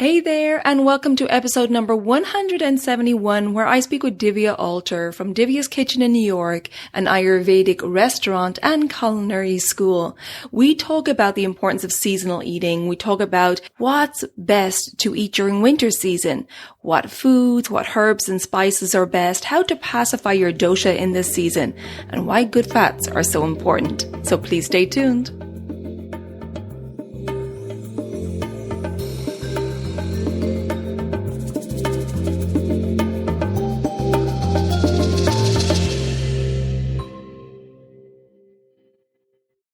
Hey there, and welcome to episode number 171, where I speak with Divya Alter from Divya's Kitchen in New York, an Ayurvedic restaurant and culinary school. We talk about the importance of seasonal eating. We talk about what's best to eat during winter season, what foods, what herbs and spices are best, how to pacify your dosha in this season, and why good fats are so important. So please stay tuned.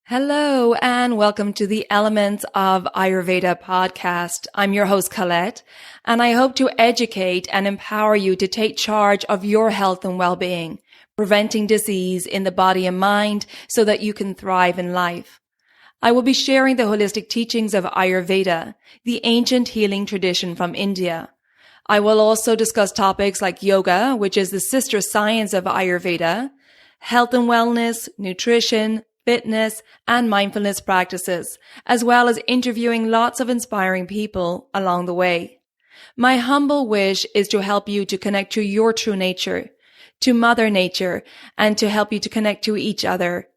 Hello and welcome to the Elements of Ayurveda podcast. I'm your host Colette, and I hope to educate and empower you to take charge of your health and well-being, preventing disease in the body and mind so that you can thrive in life. I will be sharing the holistic teachings of Ayurveda, the ancient healing tradition from India. I will also discuss topics like yoga, which is the sister science of Ayurveda, health and wellness, nutrition, fitness, and mindfulness practices, as well as interviewing lots of inspiring people along the way. My humble wish is to help you to connect to your true nature, to Mother Nature, and to help you to connect to each other.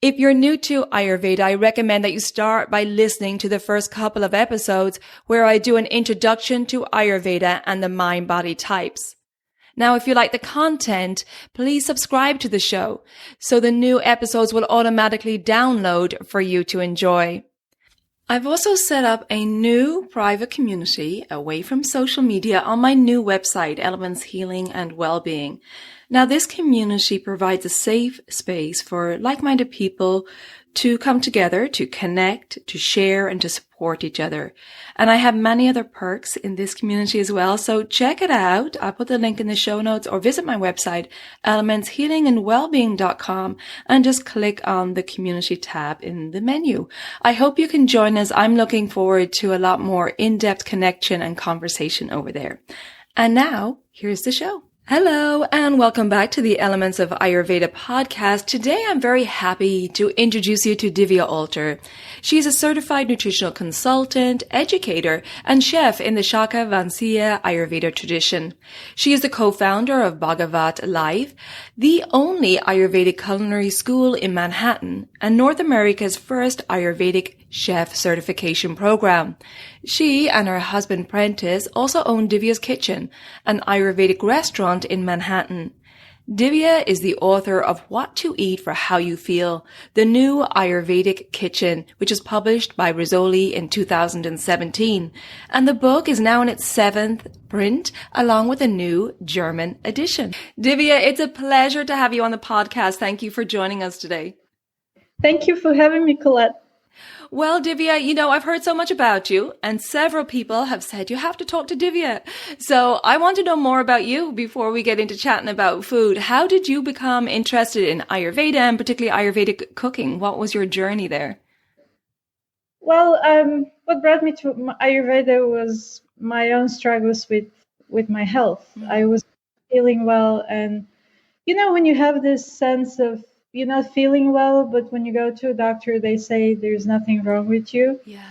If you're new to Ayurveda, I recommend that you start by listening to the first couple of episodes where I do an introduction to Ayurveda and the mind-body types. Now, if you like the content, please subscribe to the show so the new episodes will automatically download for you to enjoy. I've also set up a new private community away from social media on my new website, Elements Healing and Wellbeing. Now, this community provides a safe space for like-minded people to come together, to connect, to share, and to support each other. And I have many other perks in this community as well, so check it out. I'll put the link in the show notes or visit my website, elementshealingandwellbeing.com, and just click on the community tab in the menu. I hope you can join us. I'm looking forward to a lot more in-depth connection and conversation over there. And now, here's the show. Hello and welcome back to the Elements of Ayurveda podcast. Today I'm very happy to introduce you to Divya Alter. She is a certified nutritional consultant, educator, and chef in the Shaka Vansiya Ayurveda tradition. She is the co-founder of Bhagavat Life, the only Ayurvedic culinary school in Manhattan, and North America's first Ayurvedic chef certification program. She and her husband Prentice also own Divya's Kitchen, an Ayurvedic restaurant in Manhattan. Divya is the author of What to Eat for How You Feel, the new Ayurvedic Kitchen, which is published by Rizzoli in 2017. And the book is now in its 7th print, along with a new German edition. Divya, it's a pleasure to have you on the podcast. Thank you for joining us today. Thank you for having me, Colette. Well, Divya, I've heard so much about you, and several people have said you have to talk to Divya. So I want to know more about you before we get into chatting about food. How did you become interested in Ayurveda and particularly Ayurvedic cooking? What was your journey there? Well, what brought me to Ayurveda was my own struggles with my health. Mm-hmm. I was feeling well, and when you have this sense of you're not feeling well, but when you go to a doctor, they say there's nothing wrong with you. Yeah.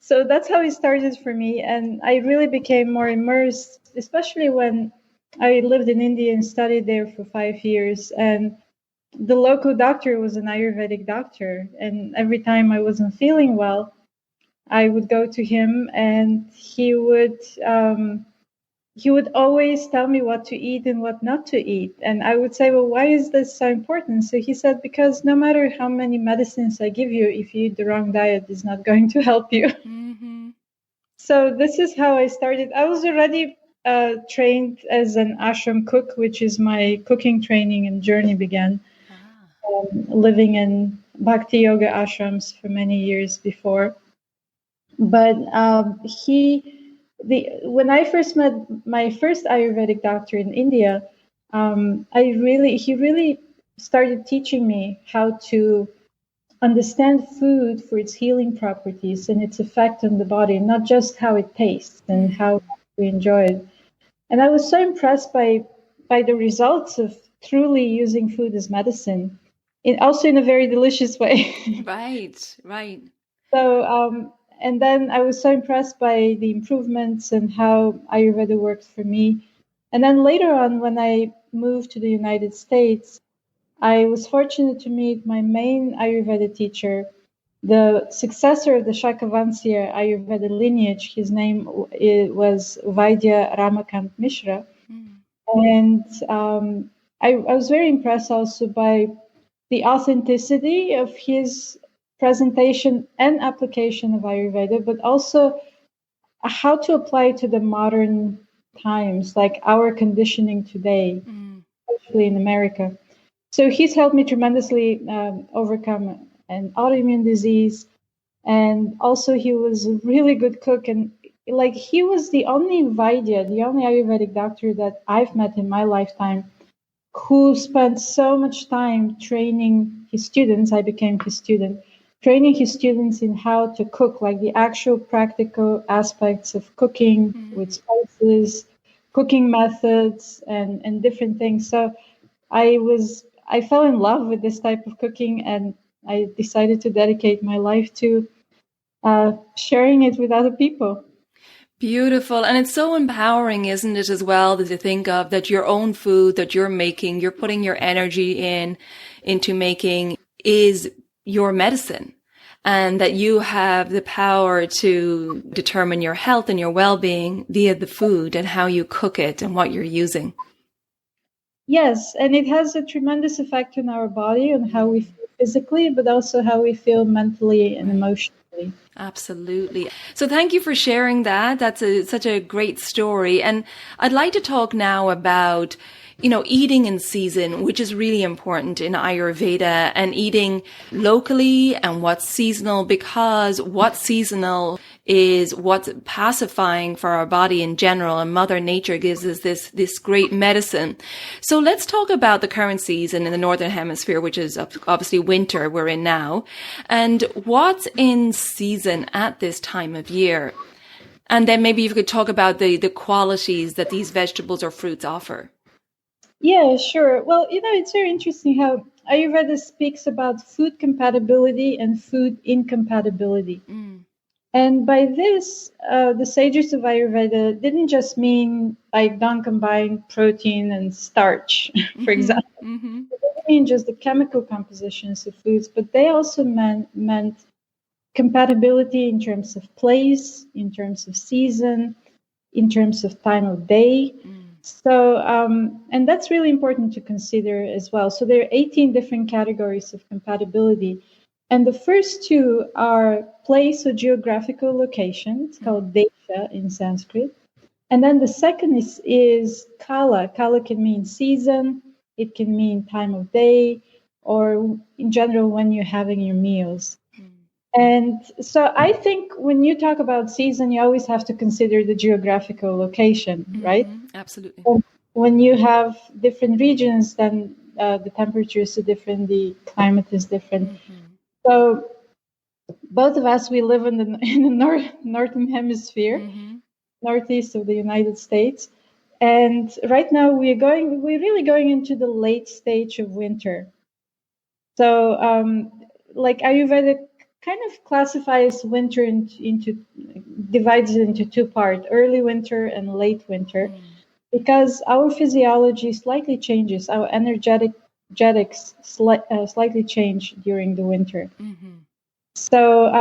So that's how it started for me. And I really became more immersed, especially when I lived in India and studied there for 5 years. And the local doctor was an Ayurvedic doctor. And every time I wasn't feeling well, I would go to him and he would always tell me what to eat and what not to eat. And I would say, well, why is this so important? So he said, because no matter how many medicines I give you, if you eat the wrong diet, it's not going to help you. Mm-hmm. So this is how I started. I was already trained as an ashram cook, which is my cooking training and journey began. Living in Bhakti Yoga ashrams for many years before. But when I first met my first Ayurvedic doctor in India, he really started teaching me how to understand food for its healing properties and its effect on the body, not just how it tastes and how we enjoy it. And I was so impressed by the results of truly using food as medicine, also in a very delicious way. Right. So And then I was so impressed by the improvements and how Ayurveda worked for me. And then later on, when I moved to the United States, I was fortunate to meet my main Ayurveda teacher, the successor of the Shakavansya Ayurveda lineage. His name was Vaidya Ramakant Mishra. And I was very impressed also by the authenticity of his presentation and application of Ayurveda, but also how to apply it to the modern times, like our conditioning today, especially in America. So he's helped me tremendously overcome an autoimmune disease. And also he was a really good cook. And like he was the only Vaidya, the only Ayurvedic doctor that I've met in my lifetime who spent so much time training his students. I became his student, training his students in how to cook, like the actual practical aspects of cooking with spices, cooking methods, and different things. So I fell in love with this type of cooking, and I decided to dedicate my life to sharing it with other people. Beautiful. And it's so empowering, isn't it, as well, to think of that your own food that you're making, you're putting your energy into making is your medicine, and that you have the power to determine your health and your well-being via the food and how you cook it and what you're using. Yes, and it has a tremendous effect on our body, on how we feel physically, but also how we feel mentally and emotionally. Absolutely. So thank you for sharing that. That's such a great story. And I'd like to talk now about, eating in season, which is really important in Ayurveda, and eating locally and what's seasonal, because what's seasonal is what's pacifying for our body in general, and Mother Nature gives us this great medicine. So let's talk about the current season in the Northern Hemisphere, which is obviously winter we're in now, and what's in season at this time of year. And then maybe you could talk about the qualities that these vegetables or fruits offer. Yeah, sure. Well, it's very interesting how Ayurveda speaks about food compatibility and food incompatibility. And by this, the sages of Ayurveda didn't just mean like don't combine protein and starch, for example. They didn't mean just the chemical compositions of foods, but they also meant compatibility in terms of place, in terms of season, in terms of time of day. So, and that's really important to consider as well. So there are 18 different categories of compatibility. And the first two are place or geographical location. It's called desha in Sanskrit. And then the second is kala. Kala can mean season. It can mean time of day, or in general, when you're having your meals. And so I think when you talk about season, you always have to consider the geographical location, right? Absolutely. And when you have different regions, then the temperatures are different, the climate is different. So both of us, we live in the northern hemisphere, northeast of the United States. And right now we're really going into the late stage of winter. So like Ayurveda kind of classifies winter divides it into two parts, early winter and late winter, because our physiology slightly changes, our energetics slightly change during the winter. So,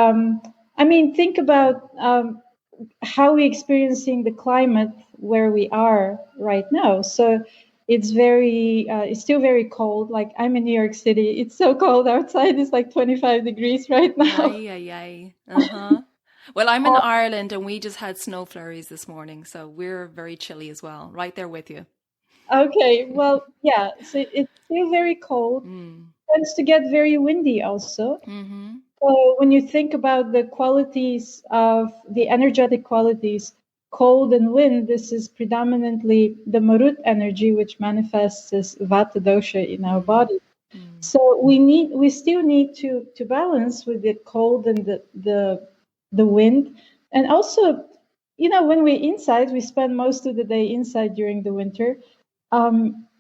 think about how we're experiencing the climate where we are right now. So it's still very cold. Like I'm in New York City. It's so cold outside. It's like 25 degrees right now. Well, I'm in Ireland and we just had snow flurries this morning. So we're very chilly as well. Right there with you. Okay. Well, yeah. So it's still very cold. Tends to get very windy also. So when you think about the qualities of the energetic qualities, cold and wind, this is predominantly the Marut energy, which manifests as Vata dosha in our body. So we still need to balance with the cold and the wind. And also, when we're inside, we spend most of the day inside during the winter.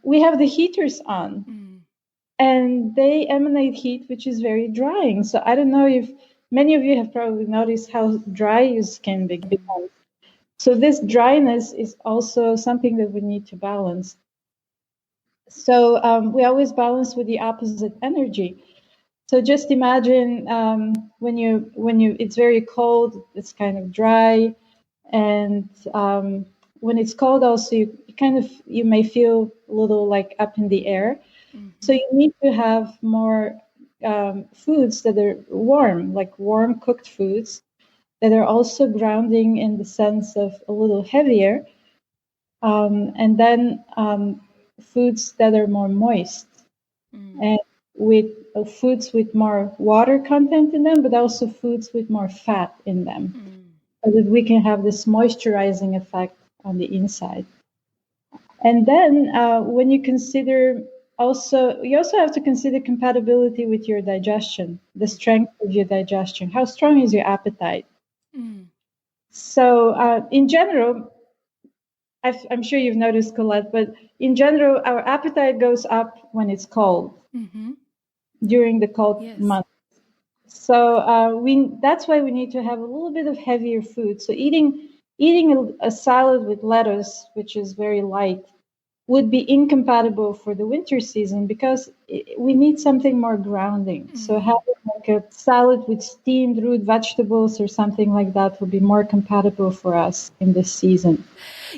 We have the heaters on. And they emanate heat, which is very drying. So I don't know if many of you have probably noticed how dry your skin becomes. So this dryness is also something that we need to balance. So we always balance with the opposite energy. So just imagine when you it's very cold, it's kind of dry, and when it's cold, also you may feel a little like up in the air. Mm-hmm. So you need to have more foods that are warm, like warm cooked foods that are also grounding in the sense of a little heavier, and then foods that are more moist. And with foods with more water content in them, but also foods with more fat in them, so that we can have this moisturizing effect on the inside. And then when you consider you also have to consider compatibility with your digestion, the strength of your digestion. How strong is your appetite? So in general, I'm sure you've noticed, Colette, but in general, our appetite goes up when it's cold, during the cold months. So that's why we need to have a little bit of heavier food. So eating a salad with lettuce, which is very light, would be incompatible for the winter season, because we need something more grounding. So having like a salad with steamed root vegetables or something like that would be more compatible for us in this season.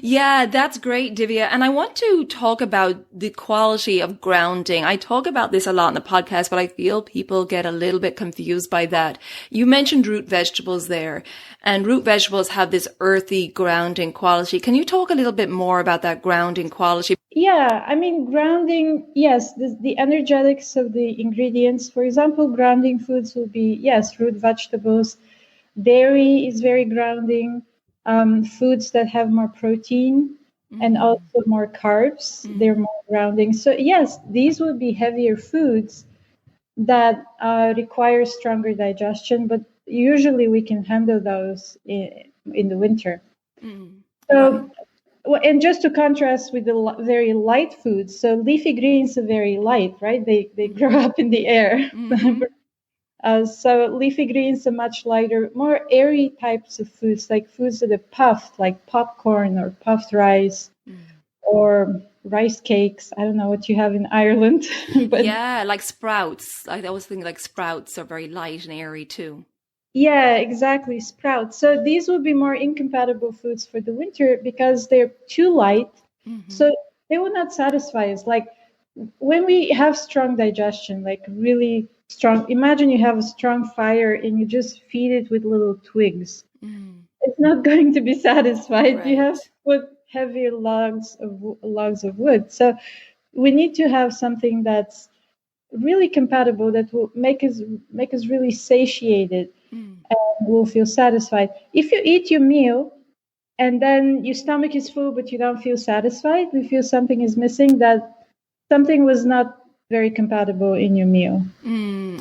Yeah, that's great, Divya. And I want to talk about the quality of grounding. I talk about this a lot in the podcast, but I feel people get a little bit confused by that. You mentioned root vegetables there, and root vegetables have this earthy grounding quality. Can you talk a little bit more about that grounding quality? Yeah, I mean, grounding, yes, the energetics of the ingredients. For example, grounding foods will be, yes, root vegetables. Dairy is very grounding. Foods that have more protein and also more carbs, they're more grounding. So yes, these would be heavier foods that require stronger digestion, but usually we can handle those in the winter. So, and just to contrast with the very light foods, so leafy greens are very light, right? They grow up in the air. So leafy greens are much lighter, more airy types of foods, like foods that are puffed, like popcorn or puffed rice or rice cakes. I don't know what you have in Ireland. But yeah, like sprouts. I always think like sprouts are very light and airy too. Yeah, exactly, sprouts. So these would be more incompatible foods for the winter because they're too light. So they will not satisfy us. Like when we have strong digestion, like really strong, imagine you have a strong fire and you just feed it with little twigs. It's not going to be satisfied. Right. You have to put heavier logs of wood. So we need to have something that's really compatible, that will make us really satiated and will feel satisfied. If you eat your meal and then your stomach is full but you don't feel satisfied, you feel something is missing, that something was not very compatible in your meal.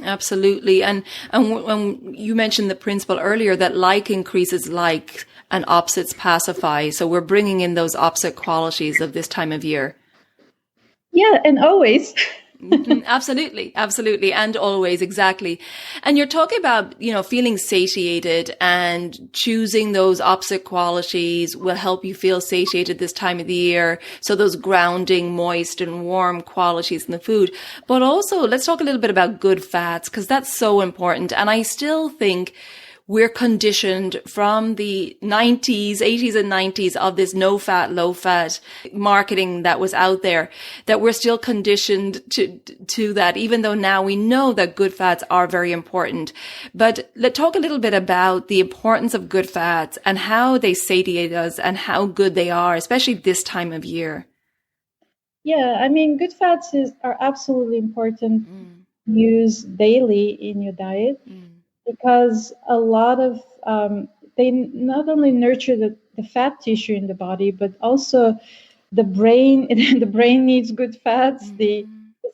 Absolutely. And when you mentioned the principle earlier that like increases like and opposites pacify. So we're bringing in those opposite qualities of this time of year. Yeah, and always. Absolutely. And always. Exactly. And you're talking about, feeling satiated, and choosing those opposite qualities will help you feel satiated this time of the year. So those grounding, moist and warm qualities in the food, but also let's talk a little bit about good fats, because that's so important. And I still think we're conditioned from the 90s, 80s and 90s of this no fat, low fat marketing that was out there, that we're still conditioned to that, even though now we know that good fats are very important. But let's talk a little bit about the importance of good fats and how they satiate us and how good they are, especially this time of year. Yeah, I mean, good fats are absolutely important to use daily in your diet. Because a lot of they not only nurture the fat tissue in the body, but also the brain. The brain needs good fats. The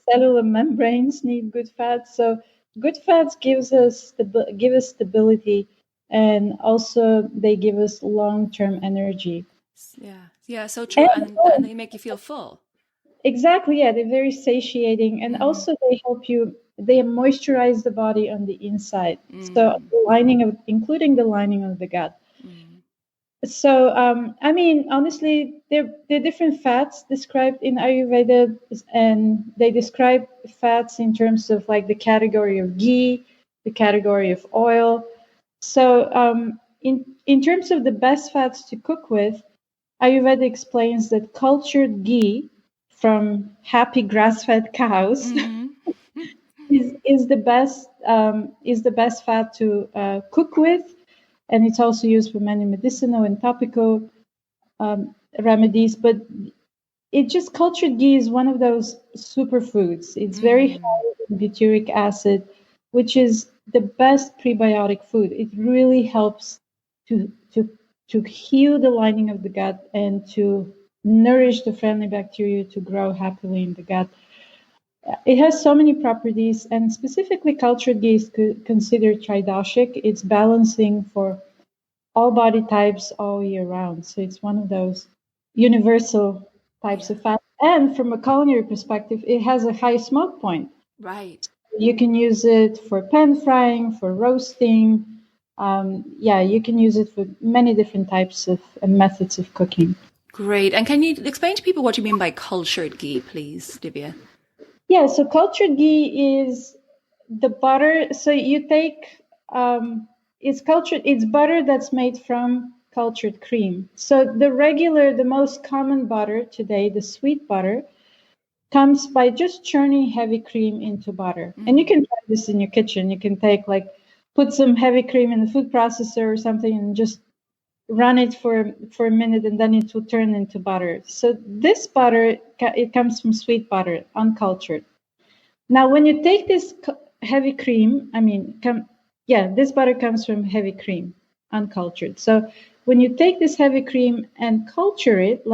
cellular membranes need good fats. So good fats give us stability, and also they give us long-term energy. Yeah, so true. And they make you feel full. Exactly. Yeah, they're very satiating, and also they help you they moisturize the body on the inside. So including the lining of the gut. So, honestly, there are different fats described in Ayurveda, and they describe fats in terms of like the category of ghee, the category of oil. So, in terms of the best fats to cook with, Ayurveda explains that cultured ghee from happy grass-fed cows is the best fat to cook with, and it's also used for many medicinal and topical remedies. But cultured ghee is one of those superfoods. It's very high in butyric acid, which is the best prebiotic food. It really helps to heal the lining of the gut and to nourish the friendly bacteria to grow happily in the gut. It has so many properties, and specifically cultured ghee is considered tridoshic. It's balancing for all body types all year round. So it's one of those universal types of fat. And from a culinary perspective, it has a high smoke point. Right. You can use it for pan frying, for roasting. You can use it for many different types of methods of cooking. Great. And can you explain to people what you mean by cultured ghee, please, Divya? Yeah, so cultured ghee is the butter. So you take, it's butter that's made from cultured cream. So the most common butter today, the sweet butter, comes by just churning heavy cream into butter. And you can try this in your kitchen. You can put some heavy cream in the food processor or something and just run it for a minute, and then it will turn into butter. So this butter, it comes from sweet butter, uncultured. Now, when you take this heavy cream, this butter comes from heavy cream, uncultured. So when you take this heavy cream and culture it,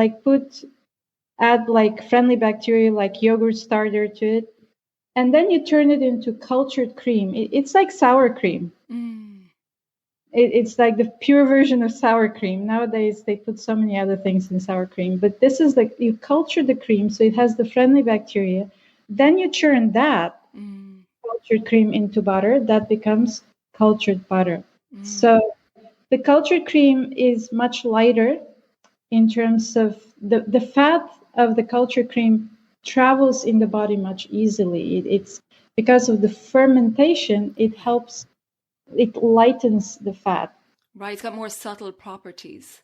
add friendly bacteria like yogurt starter to it, and then you turn it into cultured cream. It's like sour cream. It's like the pure version of sour cream. Nowadays, they put so many other things in sour cream. But this is you culture the cream, so it has the friendly bacteria. Then you churn that cultured cream into butter. That becomes cultured butter. So the cultured cream is much lighter in terms of the fat of the cultured cream travels in the body much easily. It's because of the fermentation, it lightens the fat. Right, it's got more subtle properties,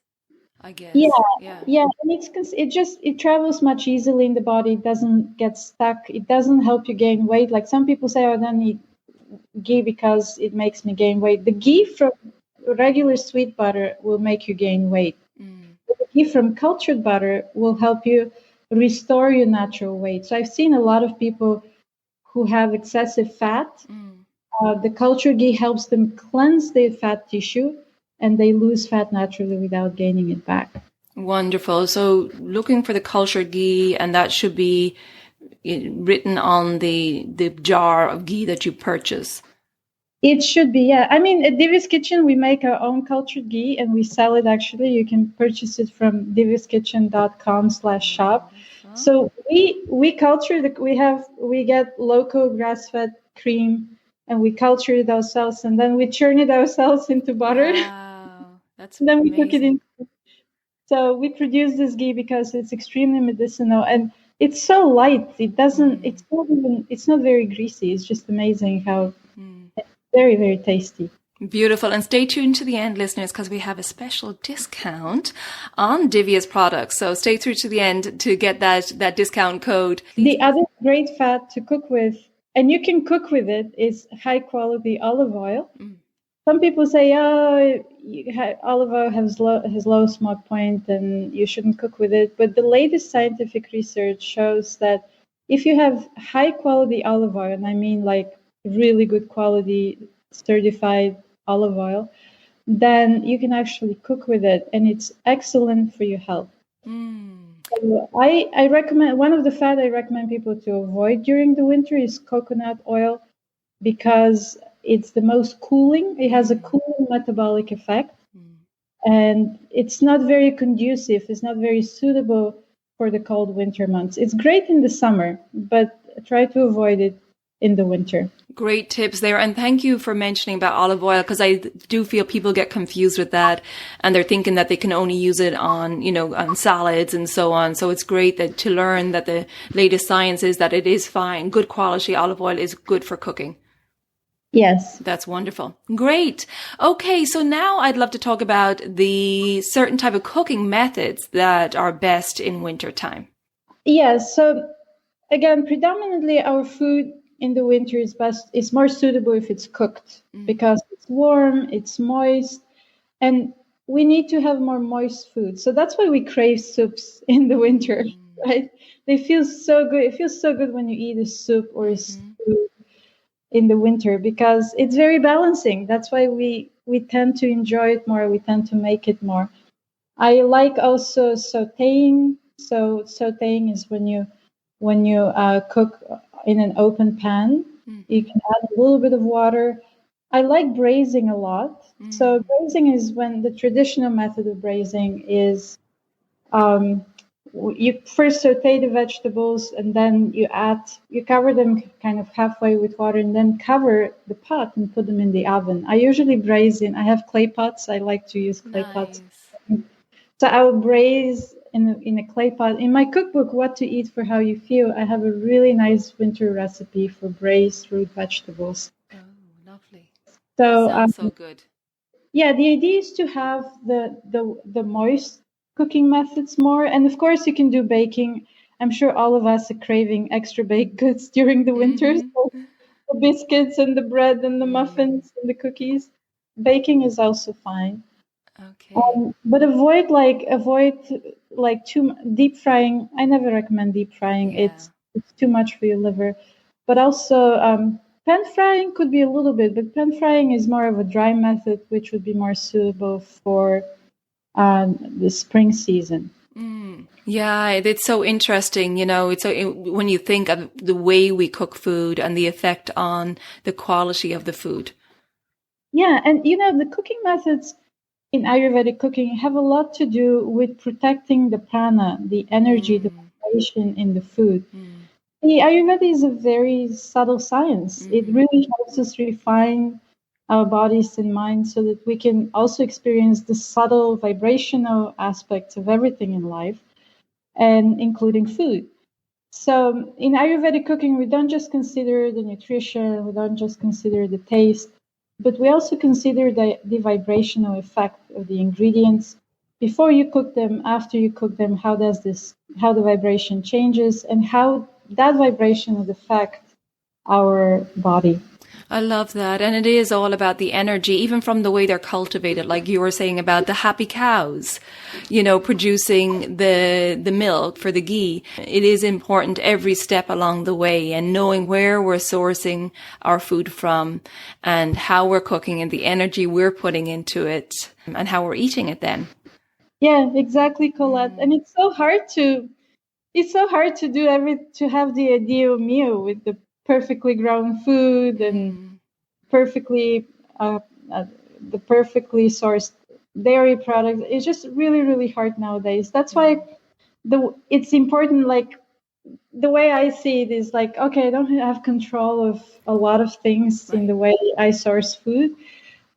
I guess. Yeah. And it travels much easily in the body. It doesn't get stuck. It doesn't help you gain weight. Like some people say, I don't need ghee because it makes me gain weight. The ghee from regular sweet butter will make you gain weight. But the ghee from cultured butter will help you restore your natural weight. So I've seen a lot of people who have excessive fat. The cultured ghee helps them cleanse their fat tissue, and they lose fat naturally without gaining it back. Wonderful. So looking for the cultured ghee, and that should be written on the jar of ghee that you purchase. It should be, yeah. At Divya's Kitchen, we make our own cultured ghee, and we sell it actually. You can purchase it from divyaskitchen.com/shop. So we culture we get local grass-fed cream, and we culture it ourselves, and then we churn it ourselves into butter. Wow, that's and then amazing. We cook it in. So we produce this ghee because it's extremely medicinal, and it's so light. It doesn't. It's not very greasy. It's just amazing how it's very, very tasty. Beautiful. And stay tuned to the end, listeners, because we have a special discount on Divya's products. So stay through to the end to get that discount code. The other great fat to cook with, and you can cook with it, is high quality olive oil. Some people say, olive oil has low smoke point and you shouldn't cook with it. But the latest scientific research shows that if you have high quality olive oil, and I mean really good quality certified olive oil, then you can actually cook with it, and it's excellent for your health. So I recommend, one of the fat I recommend people to avoid during the winter is coconut oil, because it's the most cooling. It has a cooling metabolic effect, and it's not very conducive. It's not very suitable for the cold winter months. It's great in the summer, but try to avoid it in the winter. Great tips there. And thank you for mentioning about olive oil, because I do feel people get confused with that and they're thinking that they can only use it on, on salads and so on. So it's great that to learn that the latest science is that it is fine. Good quality olive oil is good for cooking. Yes. That's wonderful. Great. Okay. So now I'd love to talk about the certain type of cooking methods that are best in winter time. Yes. So again, predominantly our food in the winter is more suitable if it's cooked because it's warm, it's moist, and we need to have more moist food. So that's why we crave soups in the winter, right? They feel so good. It feels so good when you eat a soup or a stew in the winter because it's very balancing. That's why we tend to enjoy it more. We tend to make it more. I like also sautéing. So sautéing is when you cook in an open pan. You can add a little bit of water. I like braising a lot. So braising is when the traditional method of braising is you first saute the vegetables and then you cover them kind of halfway with water and then cover the pot and put them in the oven. I usually braise I have clay pots. I like to use clay pots. So I will braise in a clay pot. In my cookbook, What to Eat for How You Feel, I have a really nice winter recipe for braised root vegetables. Oh, lovely. So sounds so good. Yeah, the idea is to have the moist cooking methods more. And of course, you can do baking. I'm sure all of us are craving extra baked goods during the winter. So the biscuits and the bread and the muffins and the cookies. Baking is also fine. Okay. But avoid too deep frying. I never recommend deep frying. Yeah. It's too much for your liver. But also pan frying could be a little bit, but pan frying is more of a dry method, which would be more suitable for the spring season. Yeah, it's so interesting. When you think of the way we cook food and the effect on the quality of the food. Yeah, and the cooking methods in Ayurvedic cooking have a lot to do with protecting the prana, the energy, the vibration in the food. The Ayurveda is a very subtle science. It really helps us refine our bodies and minds so that we can also experience the subtle vibrational aspects of everything in life, and including food. So in Ayurvedic cooking, we don't just consider the nutrition, we don't just consider the taste, but we also consider the vibrational effect of the ingredients before you cook them, after you cook them, how the vibration changes, and how that vibration would affect our body. I love that. And it is all about the energy, even from the way they're cultivated, like you were saying about the happy cows, producing the milk for the ghee. It is important every step along the way, and knowing where we're sourcing our food from and how we're cooking and the energy we're putting into it and how we're eating it then. Yeah, exactly, Colette. And it's so hard to have the ideal meal with the perfectly grown food and perfectly the perfectly sourced dairy products. It's just really, really hard nowadays. That's why it's important. Like the way I see it is like, okay, I don't have control of a lot of things in the way I source food,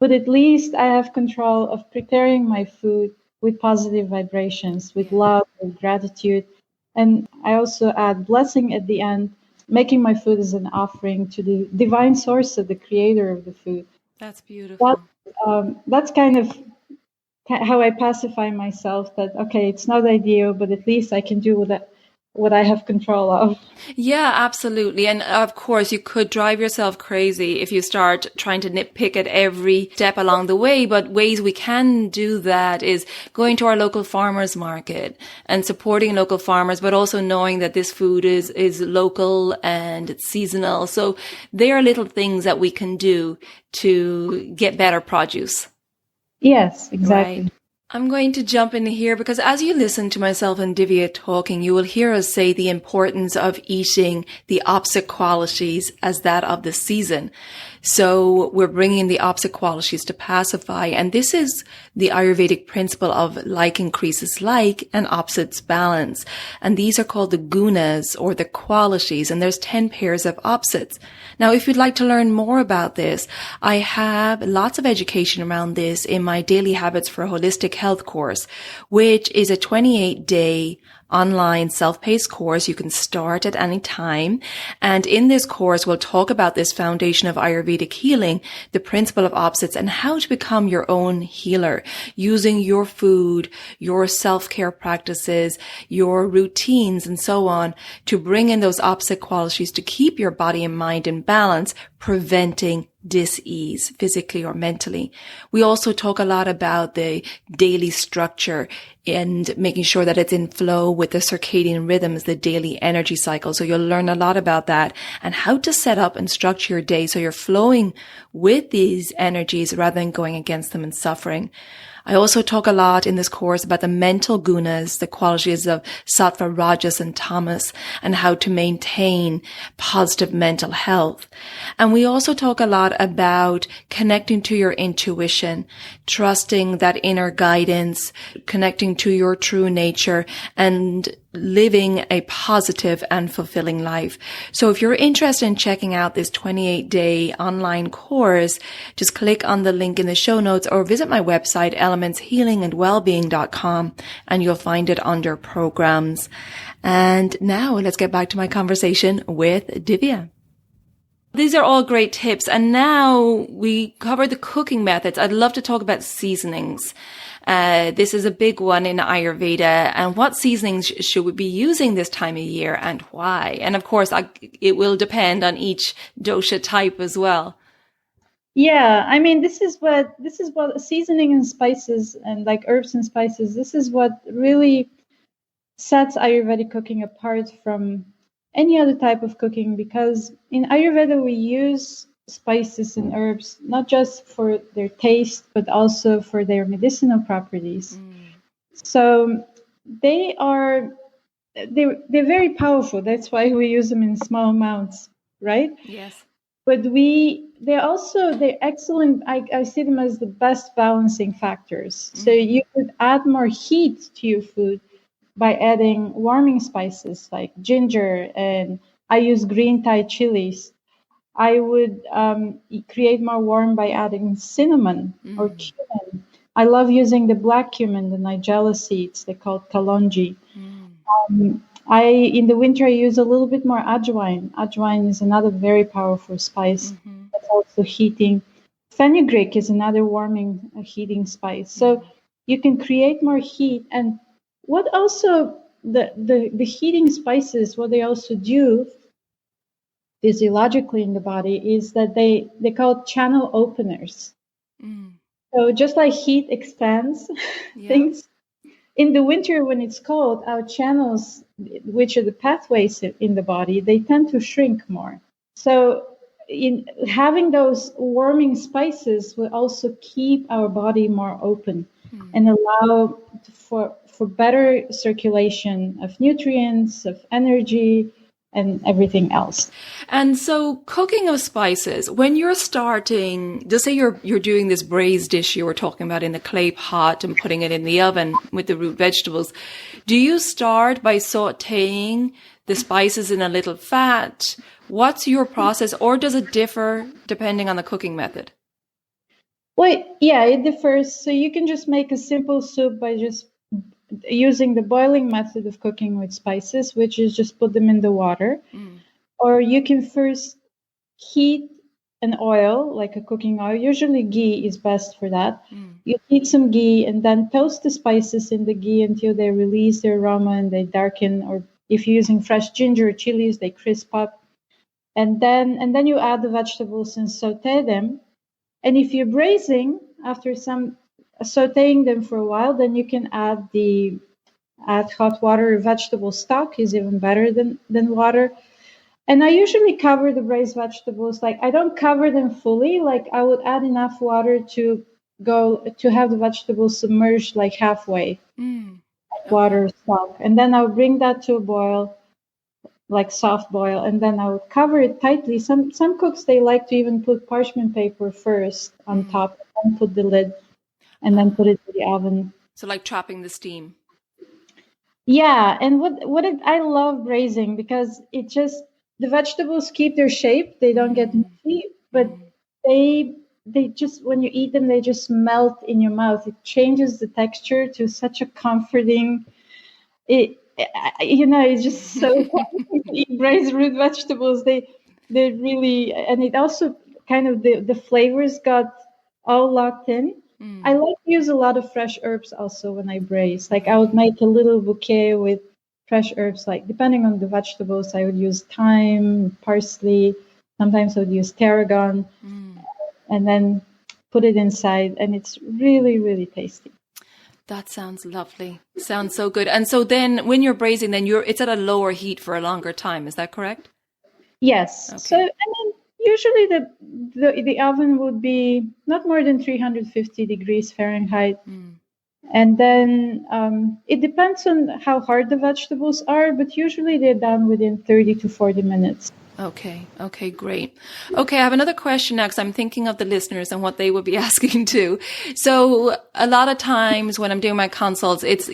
but at least I have control of preparing my food with positive vibrations, with love, with gratitude. And I also add blessing at the end, making my food as an offering to the divine source of the creator of the food. That's beautiful. That's kind of how I pacify myself that, okay, it's not ideal, but at least I can do what I have control of. Yeah, absolutely. And of course, you could drive yourself crazy if you start trying to nitpick at every step along the way. But ways we can do that is going to our local farmers market and supporting local farmers, but also knowing that this food is local and it's seasonal. So there are little things that we can do to get better produce. Yes, exactly. Right. I'm going to jump in here because as you listen to myself and Divya talking, you will hear us say the importance of eating the opposite qualities as that of the season. So we're bringing the opposite qualities to pacify. And this is the Ayurvedic principle of like increases like and opposites balance. And these are called the gunas, or the qualities. And there's 10 pairs of opposites. Now, if you'd like to learn more about this, I have lots of education around this in my Daily Habits for Holistic Health course, which is a 28-day online self-paced course. You can start at any time. And in this course, we'll talk about this foundation of Ayurvedic healing, the principle of opposites, and how to become your own healer using your food, your self-care practices, your routines, and so on to bring in those opposite qualities to keep your body and mind in balance, preventing dis-ease physically or mentally. We also talk a lot about the daily structure and making sure that it's in flow with the circadian rhythms, the daily energy cycle. So you'll learn a lot about that and how to set up and structure your day so you're flowing with these energies rather than going against them and suffering. I also talk a lot in this course about the mental gunas, the qualities of sattva, rajas, and tamas, and how to maintain positive mental health. And we also talk a lot about connecting to your intuition, trusting that inner guidance, connecting to your true nature, and living a positive and fulfilling life. So if you're interested in checking out this 28-day online course, just click on the link in the show notes or visit my website, elementshealingandwellbeing.com, and you'll find it under programs. And now let's get back to my conversation with Divya. These are all great tips. And now we covered the cooking methods. I'd love to talk about seasonings. This is a big one in Ayurveda. And what seasonings should we be using this time of year and why? And of course, it will depend on each dosha type as well. Yeah, I mean, this is what seasoning and spices and like herbs and spices, this is what really sets Ayurvedic cooking apart from any other type of cooking, because in Ayurveda we use spices and herbs not just for their taste but also for their medicinal properties. So they're very powerful. That's why we use them in small amounts, right? Yes. But they're excellent. I see them as the best balancing factors. So you could add more heat to your food by adding warming spices like ginger, and I use green Thai chilies. I would create more warmth by adding cinnamon or cumin. I love using the black cumin, the nigella seeds. They're called kalonji. In the winter, I use a little bit more ajwain. Ajwain is another very powerful spice that's also heating. Fenugreek is another warming, heating spice. So you can create more heat. And what also, the heating spices, what they also do physiologically in the body is that they call channel openers. So just like heat expands things, in the winter when it's cold, our channels, which are the pathways in the body, they tend to shrink more. So in having those warming spices will also keep our body more open and allow for better circulation of nutrients, of energy, and everything else. And so cooking of spices, when you're starting, just say you're doing this braised dish you were talking about in the clay pot and putting it in the oven with the root vegetables, do you start by sautéing the spices in a little fat? What's your process, or does it differ depending on the cooking method? Well, yeah, it differs. So you can just make a simple soup by just using the boiling method of cooking with spices, which is just put them in the water. Or you can first heat an oil, like a cooking oil. Usually ghee is best for that. You heat some ghee and then toast the spices in the ghee until they release their aroma and they darken. Or if you're using fresh ginger or chilies, they crisp up. And then you add the vegetables and saute them. And if you're braising, after sauteing them for a while, then you can add hot water. Vegetable stock is even better than water. And I usually cover the braised vegetables. Like, I don't cover them fully. Like, I would add enough water to have the vegetables submerged like halfway, water stock. And then I'll bring that to a boil. like soft boil, and then I would cover it tightly. Some cooks, they like to even put parchment paper first on top, and then put the lid, and then put it in the oven. So like trapping the steam. Yeah, and I love braising because it just, the vegetables keep their shape, they don't get mushy, but they just, when you eat them, they just melt in your mouth. It changes the texture to such a comforting. It's just so comforting to eat braised root vegetables. They really, and it also kind of, the flavors got all locked in. I like to use a lot of fresh herbs also when I braise. Like I would make a little bouquet with fresh herbs, like depending on the vegetables, I would use thyme, parsley, sometimes I would use tarragon, and then put it inside, and it's really, really tasty. That sounds lovely. Sounds so good. And so then when you're braising, then it's at a lower heat for a longer time. Is that correct? Yes. Okay. So, I mean, usually the oven would be not more than 350 degrees Fahrenheit. And then it depends on how hard the vegetables are, but usually they're done within 30 to 40 minutes. Okay, great. Okay, I have another question now because I'm thinking of the listeners and what they would be asking too. So a lot of times when I'm doing my consults, it's,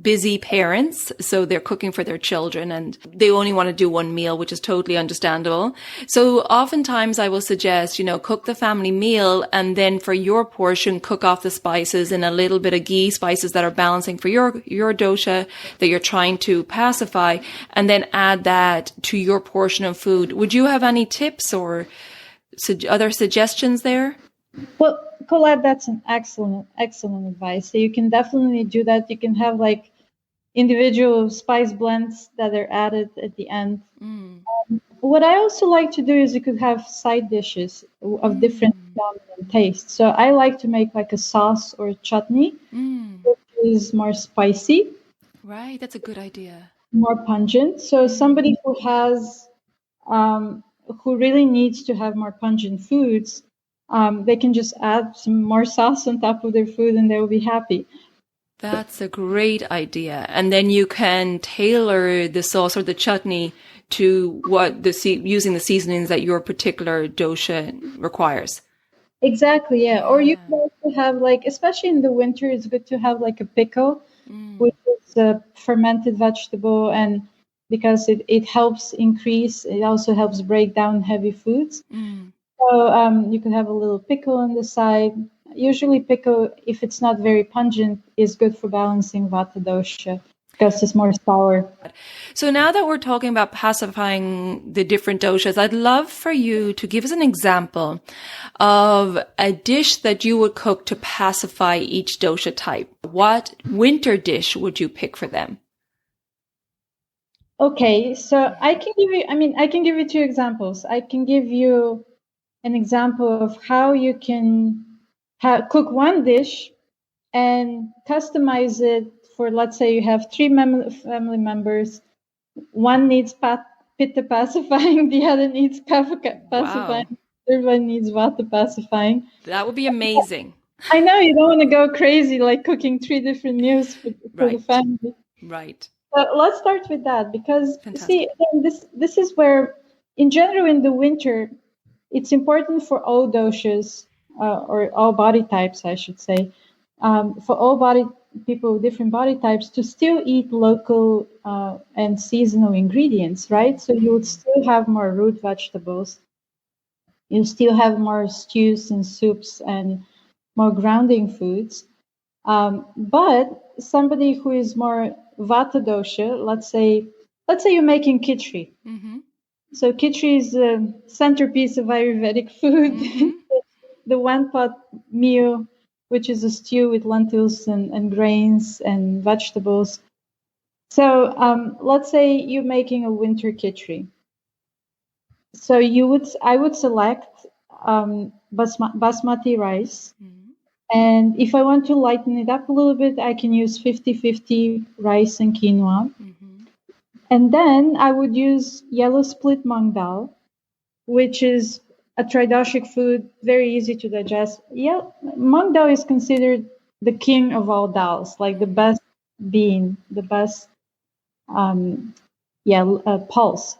busy parents. So they're cooking for their children and they only want to do one meal, which is totally understandable. So oftentimes I will suggest, cook the family meal and then for your portion, cook off the spices and a little bit of ghee, spices that are balancing for your dosha that you're trying to pacify, and then add that to your portion of food. Would you have any tips or other suggestions there? Well, Colette, that's an excellent advice. So you can definitely do that. You can have like individual spice blends that are added at the end. What I also like to do is you could have side dishes of different dominant tastes. So I like to make like a sauce or a chutney, which is more spicy. Right, that's a good idea. More pungent. So somebody who has, who really needs to have more pungent foods, they can just add some more sauce on top of their food and they will be happy. That's a great idea. And then you can tailor the sauce or the chutney to what using the seasonings that your particular dosha requires. Exactly, yeah. Or you can also have like, especially in the winter, it's good to have like a pickle, which is a fermented vegetable, and because it helps increase, it also helps break down heavy foods. So you can have a little pickle on the side. Usually pickle, if it's not very pungent, is good for balancing vata dosha because it's more sour. So now that we're talking about pacifying the different doshas, I'd love for you to give us an example of a dish that you would cook to pacify each dosha type. What winter dish would you pick for them? Okay, so I can give you two examples. I can give you an example of how you can cook one dish and customize it for, let's say you have three family members. One needs pitta pacifying, the other needs kapha pacifying, the third one needs vata pacifying. That would be amazing. I know you don't want to go crazy like cooking three different meals for the family. Right. So let's start with that because see, this is where, in general, in the winter, it's important for all doshas, or all body types, I should say, for all people with different body types to still eat local and seasonal ingredients, right? So you would still have more root vegetables. You still have more stews and soups and more grounding foods. But somebody who is more vata dosha, let's say you're making khichdi. So khichdi is the centerpiece of Ayurvedic food. The one pot meal, which is a stew with lentils and grains and vegetables. So let's say you're making a winter khichdi. So I would select basmati rice. And if I want to lighten it up a little bit, I can use 50-50 rice and quinoa. And then I would use yellow split mung dal, which is a tridoshic food, very easy to digest. Yeah, mung dal is considered the king of all dals, like the best bean, the best pulse.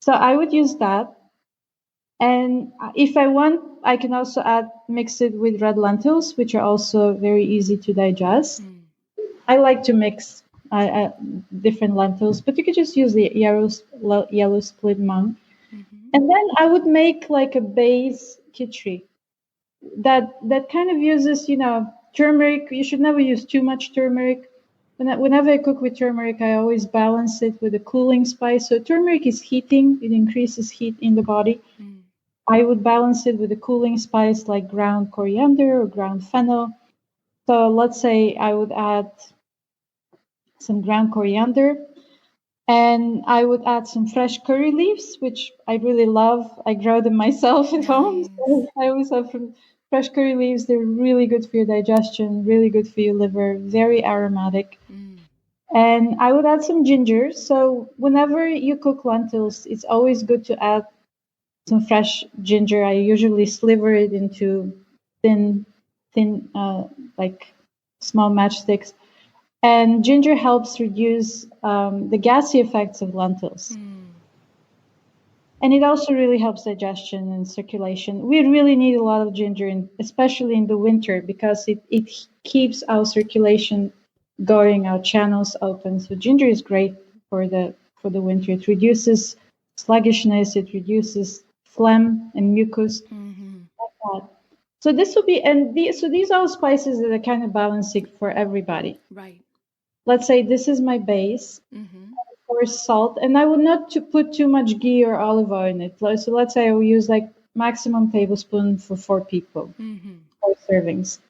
So I would use that. And if I want, I can also mix it with red lentils, which are also very easy to digest. I like to mix different lentils, but you could just use the yellow split mung. And then I would make like a base khichdi that kind of uses, turmeric. You should never use too much turmeric. Whenever I cook with turmeric, I always balance it with a cooling spice. So turmeric is heating; it increases heat in the body. I would balance it with a cooling spice like ground coriander or ground fennel. So let's say I would add some ground coriander, and I would add some fresh curry leaves, which I really love. I grow them myself at home. So I always have fresh curry leaves. They're really good for your digestion, really good for your liver, very aromatic. And I would add some ginger. So whenever you cook lentils, it's always good to add some fresh ginger. I usually sliver it into thin, like small matchsticks. And ginger helps reduce the gassy effects of lentils. And it also really helps digestion and circulation. We really need a lot of ginger, especially in the winter, because it keeps our circulation going, our channels open. So ginger is great for the winter. It reduces sluggishness, it reduces phlegm and mucus. Like that. So this will be, so these are spices that are kind of balancing for everybody. Right. Let's say this is my base, of course, salt, and I would not put too much ghee or olive oil in it. So let's say I will use like maximum tablespoon for 4 people, 4 servings.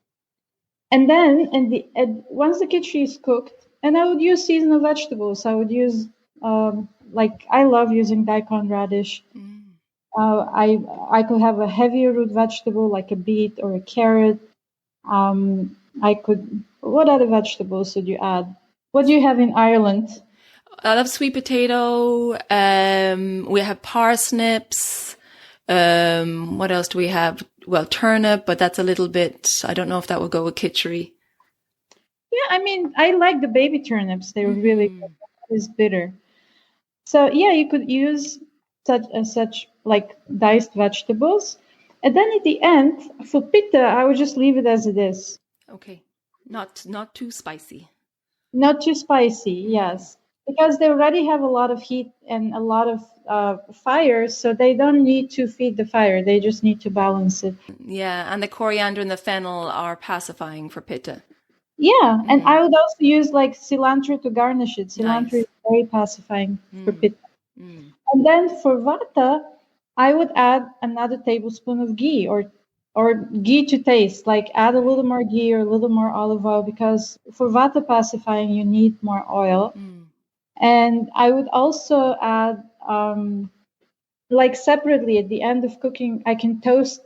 And then, once the khichdi is cooked, and I would use seasonal vegetables. I would use, I love using daikon radish. I could have a heavier root vegetable like a beet or a carrot. What other vegetables would you add? What do you have in Ireland? I love sweet potato. We have parsnips. What else do we have? Well, turnip, but that's a little bit, I don't know if that will go with khichdi. Yeah, I mean, I like the baby turnips. They're really good. It's bitter. So yeah, you could use such like diced vegetables. And then at the end, for pitta, I would just leave it as it is. Okay. Not too spicy. Not too spicy, yes. Because they already have a lot of heat and a lot of fire, so they don't need to feed the fire. They just need to balance it. Yeah, and the coriander and the fennel are pacifying for pitta. Yeah, and I would also use like cilantro to garnish it. Cilantro is very pacifying for pitta. And then for vata, I would add another tablespoon of ghee or ghee to taste, like add a little more ghee or a little more olive oil, because for vata pacifying, you need more oil. And I would also add, like separately at the end of cooking, I can toast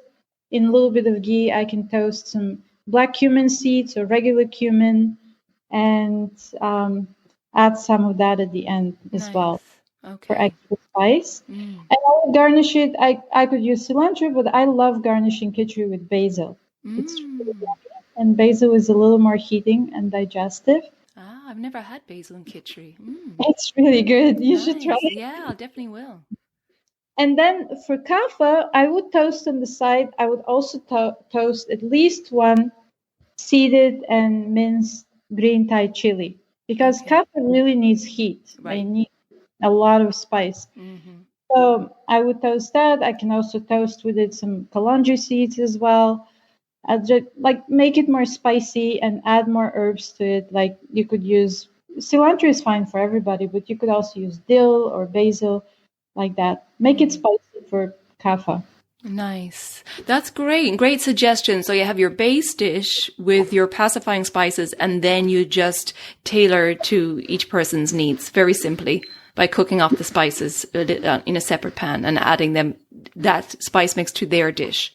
in a little bit of ghee. I can toast some black cumin seeds or regular cumin and add some of that at the end as well for extra spice. And I would garnish it. I could use cilantro, but I love garnishing khichdi with basil. It's really yummy. And basil is a little more heating and digestive. I've never had basil and khichdi. It's really good. You should try it. Yeah, I definitely will. And then for kapha, I would toast on the side. I would also toast at least one seeded and minced green Thai chili, because kapha really needs heat. They need a lot of spice. So I would toast that. I can also toast with it some kalonji seeds as well. I'd just like make it more spicy and add more herbs to it. Like you could use cilantro is fine for everybody, but you could also use dill or basil, like that. Make it spicy for kapha. Nice. That's great. Great suggestion. So you have your base dish with your pacifying spices, and then you just tailor to each person's needs very simply by cooking off the spices in a separate pan and adding that spice mix to their dish.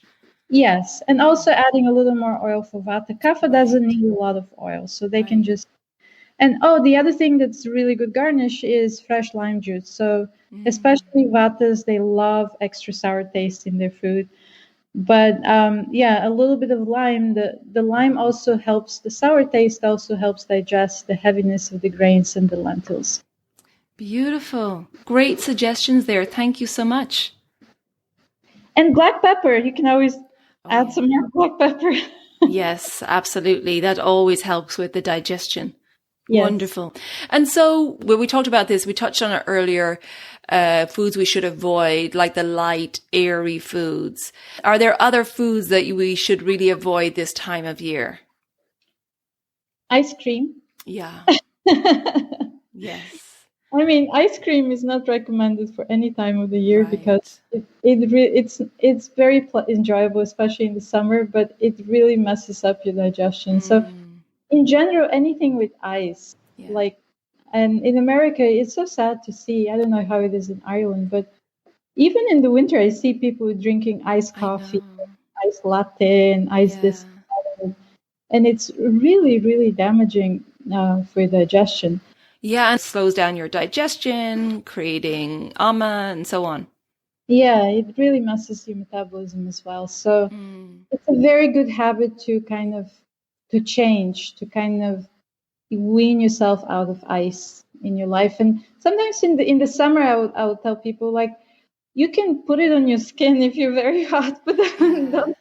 Yes, and also adding a little more oil for vata. Kapha doesn't need a lot of oil, so they can just... And the other thing that's really good garnish is fresh lime juice. So especially vatas, they love extra sour taste in their food. But a little bit of lime. The lime also helps, the sour taste also helps digest the heaviness of the grains and the lentils. Beautiful. Great suggestions there. Thank you so much. And black pepper, you can always add some more black pepper. Yes, absolutely. That always helps with the digestion. Yes. Wonderful. And so when we talked about this, we touched on it earlier, foods we should avoid, like the light, airy foods. Are there other foods that we should really avoid this time of year? Ice cream. Yeah. Yes. I mean, ice cream is not recommended for any time of the year, right, because it's very enjoyable, especially in the summer, but it really messes up your digestion. So in general, anything with ice, and in America, it's so sad to see. I don't know how it is in Ireland, but even in the winter, I see people drinking iced coffee, iced latte, and iced this, and it's really, really damaging for digestion. Yeah, and it slows down your digestion, creating ama and so on. Yeah, it really messes your metabolism as well. So it's a very good habit to kind of wean yourself out of ice in your life. And sometimes in the summer, I would tell people, like, you can put it on your skin if you're very hot, but don't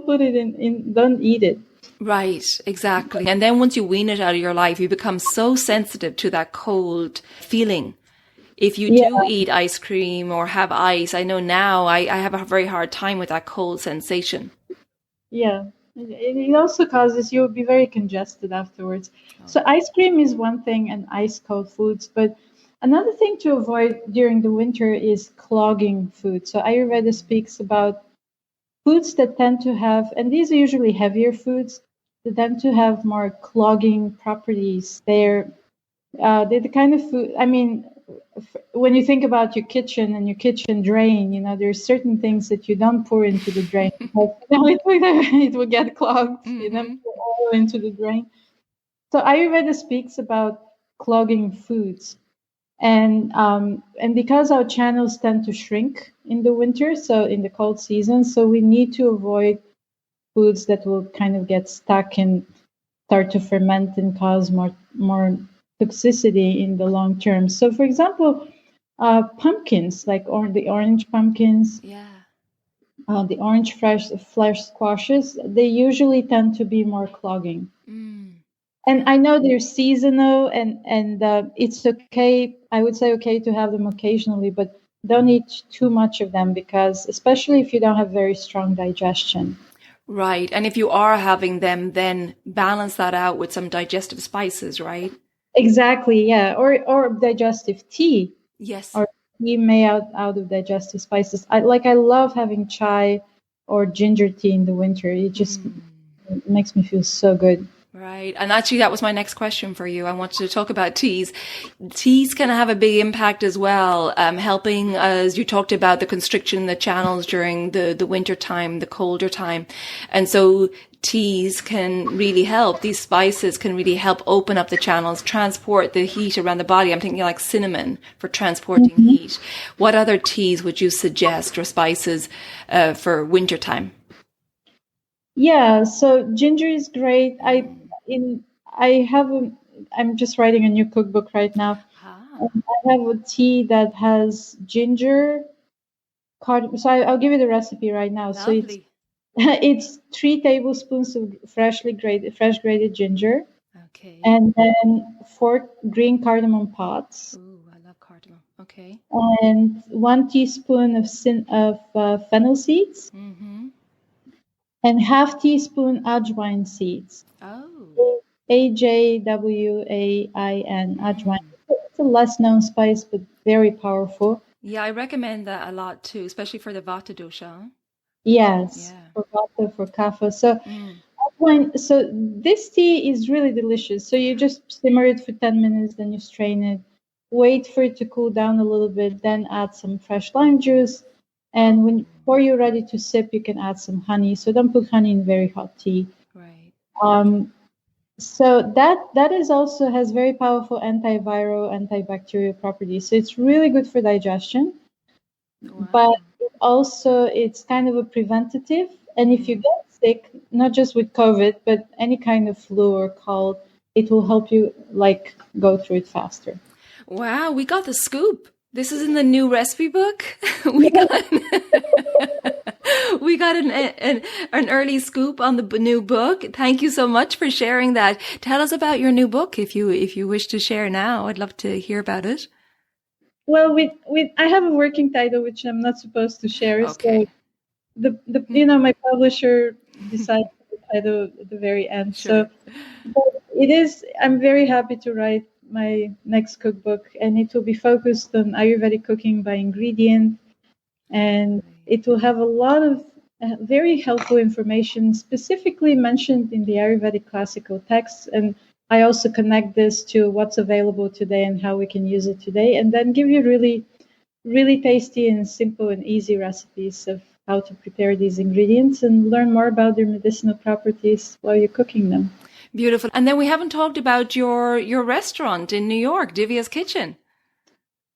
put it don't eat it. Right, exactly. And then once you wean it out of your life, you become so sensitive to that cold feeling. If you do eat ice cream or have ice, I know now I have a very hard time with that cold sensation. Yeah. It also causes you'll be very congested afterwards. So ice cream is one thing, and ice cold foods. But another thing to avoid during the winter is clogging food. So Ayurveda speaks about foods that tend to have, and these are usually heavier foods, that tend to have more clogging properties. They're the kind of food, I mean, when you think about your kitchen and your kitchen drain, there's certain things that you don't pour into the drain. It will get clogged. You don't pour oil into the drain. So Ayurveda speaks about clogging foods. And because our channels tend to shrink in the winter, so in the cold season, so we need to avoid foods that will kind of get stuck and start to ferment and cause more toxicity in the long term. So, for example, pumpkins, like the orange pumpkins, the orange flesh squashes, they usually tend to be more clogging. And I know they're seasonal, and it's okay. I would say okay to have them occasionally, but don't eat too much of them, because especially if you don't have very strong digestion. Right. And if you are having them, then balance that out with some digestive spices, right? Exactly, yeah. Or digestive tea. Yes. Or tea made out of digestive spices. I love having chai or ginger tea in the winter. It just makes me feel so good. Right. And actually, that was my next question for you. I wanted to talk about teas. Teas can have a big impact as well, helping, as you talked about, the constriction in the channels during the winter time, the colder time. And so teas can really help. These spices can really help open up the channels, transport the heat around the body. I'm thinking like cinnamon for transporting heat. What other teas would you suggest, or spices for winter time? Yeah, so ginger is great. I'm just writing a new cookbook right now. I have a tea that has ginger, cardamom. So I'll give you the recipe right now. Lovely. So it's 3 tablespoons of fresh grated ginger. Okay. And then 4 green cardamom pods. Ooh, I love cardamom. Okay. And 1 teaspoon of fennel seeds. And half teaspoon ajwain seeds. Oh. AJWAIN, ajwain. It's a less known spice, but very powerful. Yeah, I recommend that a lot too, especially for the Vata dosha. Yes, for Vata, for Kapha. So, so this tea is really delicious. So you just simmer it for 10 minutes, then you strain it. Wait for it to cool down a little bit, then add some fresh lime juice. And before you're ready to sip, you can add some honey. So don't put honey in very hot tea. Right. So that is also has very powerful antiviral, antibacterial properties. So it's really good for digestion. Wow. But it's kind of a preventative. And if you get sick, not just with COVID, but any kind of flu or cold, it will help you go through it faster. Wow, we got the scoop. This is in the new recipe book. We got we got an early scoop on the new book. Thank you so much for sharing that. Tell us about your new book if you wish to share now. I'd love to hear about it. Well, I have a working title which I'm not supposed to share. Okay. So my publisher decided the title at the very end. Sure. So but it is. I'm very happy to write my next cookbook, and it will be focused on Ayurvedic cooking by ingredient, and it will have a lot of very helpful information specifically mentioned in the Ayurvedic classical texts. And I also connect this to what's available today and how we can use it today, and then give you really, really tasty and simple and easy recipes of how to prepare these ingredients and learn more about their medicinal properties while you're cooking them. Beautiful. And then we haven't talked about your restaurant in New York, Divya's Kitchen.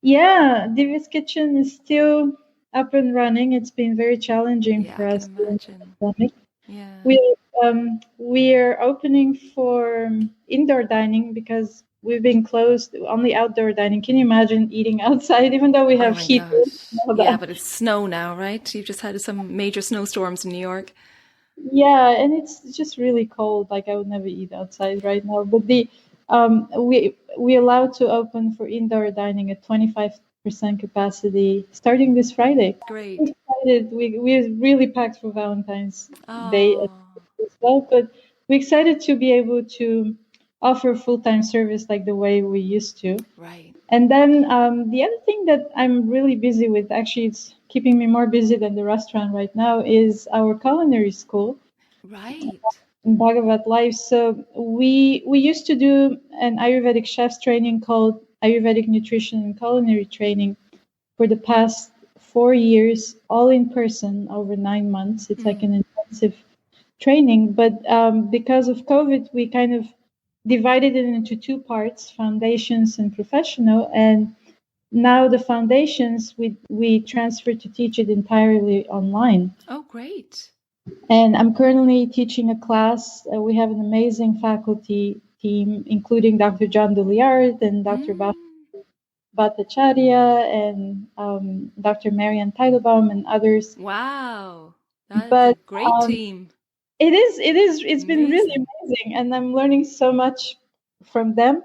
Yeah, Divya's Kitchen is still up and running. It's been very challenging for us during the pandemic. Yeah. We're opening for indoor dining because we've been closed, only outdoor dining. Can you imagine eating outside, even though we have heat? Yeah, but it's snow now, right? You've just had some major snowstorms in New York. Yeah, and it's just really cold. Like I would never eat outside right now. But we allowed to open for indoor dining at 25% capacity starting this Friday. Great. We're excited. We're really packed for Valentine's Day as well, but we're excited to be able to offer full-time service like the way we used to. Right. And then the other thing that I'm really busy with, actually it's keeping me more busy than the restaurant right now, is our culinary school. Right. In Bhagavat Life. So we used to do an Ayurvedic chef's training called Ayurvedic Nutrition and Culinary Training for the past 4 years, all in person over 9 months. It's like an intensive training. But because of COVID, we kind of divided it into 2 parts, foundations and professional. And now the foundations, we transferred to teach it entirely online. Oh, great. And I'm currently teaching a class. We have an amazing faculty team, including Dr. John Deliard and Dr. Bhattacharya and Dr. Marianne Teitelbaum and others. Wow. That's a great team. It is. It's been really amazing. And I'm learning so much from them.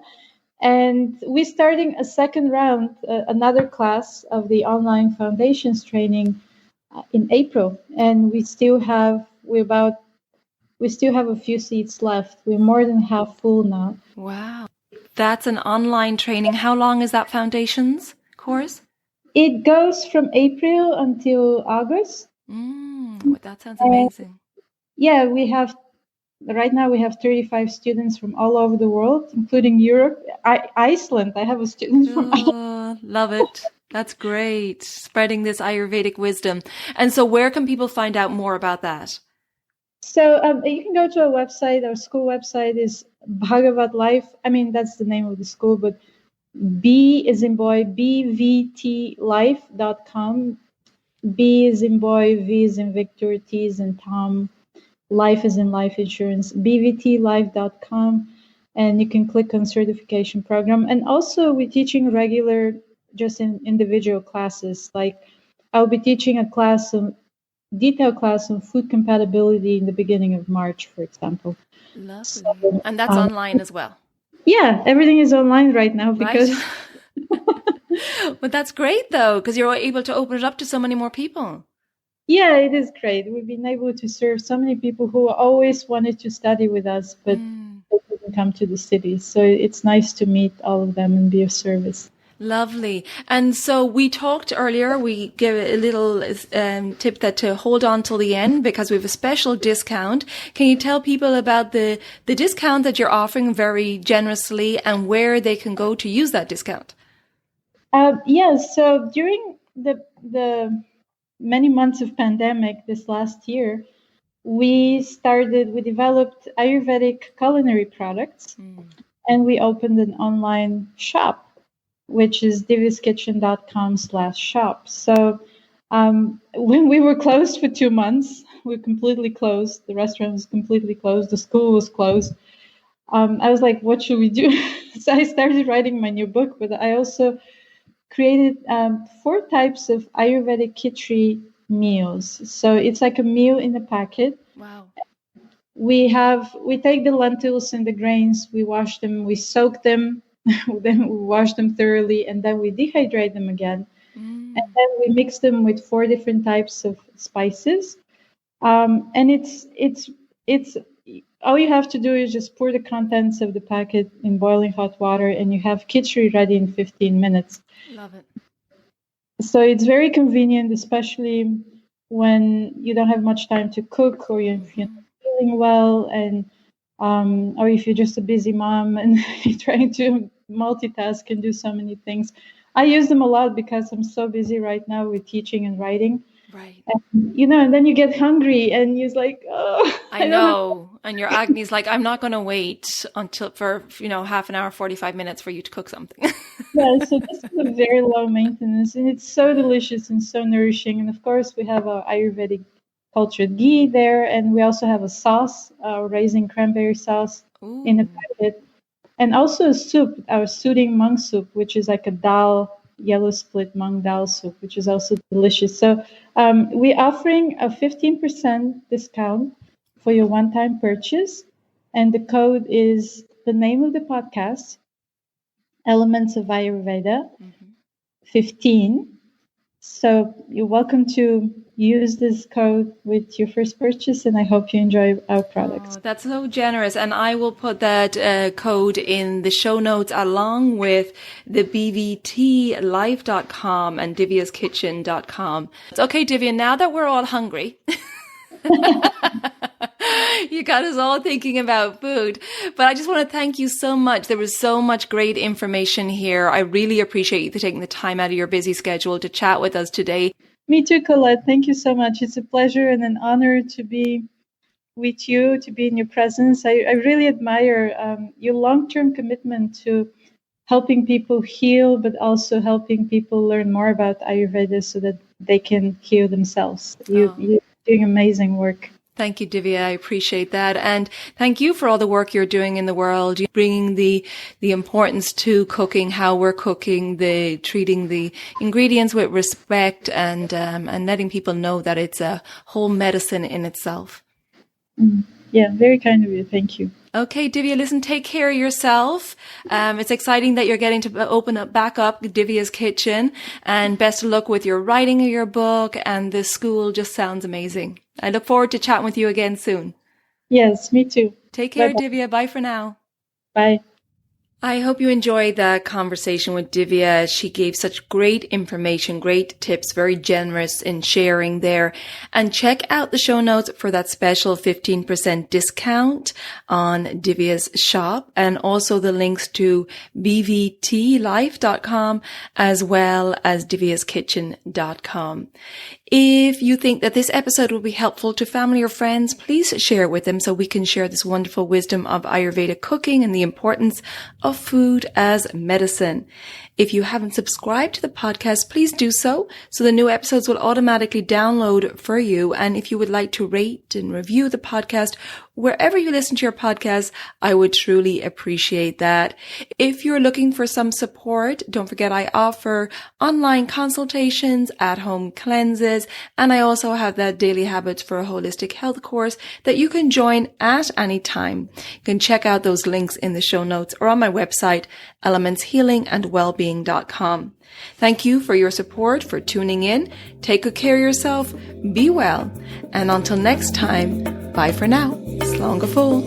And we're starting a second round, another class of the online foundations training in April, and we still have a few seats left. We're more than half full now. Wow, that's an online training. How long is that foundations course? It goes from April until August. That sounds amazing. Yeah, right now we have 35 students from all over the world, including Europe, Iceland. I have a student from Iceland. Love it. That's great. Spreading this Ayurvedic wisdom. And so where can people find out more about that? So you can go to our website. Our school website is Bhagavat Life. I mean, that's the name of the school, but B is in boy, bvtlife.com. B is in boy, V is in Victor, T is in Tom, life is in life insurance, bvtlife.com. And you can click on certification program. And also we're teaching regular, just in individual classes. Like I'll be teaching a detailed class on food compatibility in the beginning of March, for example. Lovely. So, and that's online as well. Yeah, everything is online right now because. Right. But that's great though, because you're able to open it up to so many more people. Yeah, it is great. We've been able to serve so many people who always wanted to study with us, but they couldn't come to the city. So it's nice to meet all of them and be of service. Lovely. And so we talked earlier, we gave a little tip that to hold on till the end because we have a special discount. Can you tell people about the discount that you're offering very generously and where they can go to use that discount? Yes. So during the many months of pandemic this last year, we developed Ayurvedic culinary products and we opened an online shop, which is divyaskitchen.com/shop. So when we were closed for 2 months, we were completely closed. The restaurant was completely closed. The school was closed. I was like, what should we do? So I started writing my new book, but I also created 4 types of Ayurvedic khichdi meals. So it's like a meal in a packet. Wow. We take the lentils and the grains, we wash them, we soak them, then we wash them thoroughly, and then we dehydrate them again. And then we mix them with 4 different types of spices. And it's all you have to do is just pour the contents of the packet in boiling hot water, and you have khichdi ready in 15 minutes. Love it. So it's very convenient, especially when you don't have much time to cook, or you're not feeling well, and or if you're just a busy mom and you're trying to multitask and do so many things. I use them a lot because I'm so busy right now with teaching and writing. Right. And, and then you get hungry and you're like, oh. I know. And your Agni's like, I'm not going to wait until for, half an hour, 45 minutes for you to cook something. Yeah, so this is a very low maintenance, and it's so delicious and so nourishing. And of course, we have our Ayurvedic cultured ghee there, and we also have a sauce, raisin cranberry sauce in a packet. And also a soup, our soothing mung soup, which is like a dal, yellow split mung dal soup, which is also delicious. So we're offering a 15% discount for your one-time purchase. And the code is the name of the podcast, Elements of Ayurveda, 15. So you're welcome to use this code with your first purchase, and I hope you enjoy our products. Oh, that's so generous. And I will put that code in the show notes along with the bvtlife.com and divyaskitchen.com. It's okay, Divya, now that we're all hungry, you got us all thinking about food. But I just want to thank you so much. There was so much great information here. I really appreciate you taking the time out of your busy schedule to chat with us today. Me too, Colette. Thank you so much. It's a pleasure and an honor to be with you, to be in your presence. I really admire your long-term commitment to helping people heal, but also helping people learn more about Ayurveda so that they can heal themselves. You're doing amazing work. Thank you, Divya. I appreciate that. And thank you for all the work you're doing in the world, bringing the importance to cooking, how we're cooking, treating the ingredients with respect, and letting people know that it's a whole medicine in itself. Yeah, very kind of you. Thank you. Okay, Divya, listen, take care of yourself. It's exciting that you're getting to open back up Divya's Kitchen, and best of luck with your writing of your book, and the school just sounds amazing. I look forward to chatting with you again soon. Yes, me too. Take care, Bye-bye. Divya. Bye for now. Bye. I hope you enjoyed that conversation with Divya. She gave such great information, great tips, very generous in sharing there. And check out the show notes for that special 15% discount on Divya's shop, and also the links to bvtlife.com as well as divyaskitchen.com. If you think that this episode will be helpful to family or friends, please share it with them so we can share this wonderful wisdom of Ayurveda cooking and the importance of food as medicine. If you haven't subscribed to the podcast, please do so the new episodes will automatically download for you. And if you would like to rate and review the podcast wherever you listen to your podcast, I would truly appreciate that. If you're looking for some support, don't forget I offer online consultations, at-home cleanses, and I also have that Daily Habits for a Holistic Health course that you can join at any time. You can check out those links in the show notes or on my website, elementshealingandwellbeing.com. Thank you for your support, for tuning in. Take good care of yourself. Be well. And until next time, bye for now. Slán go fóill.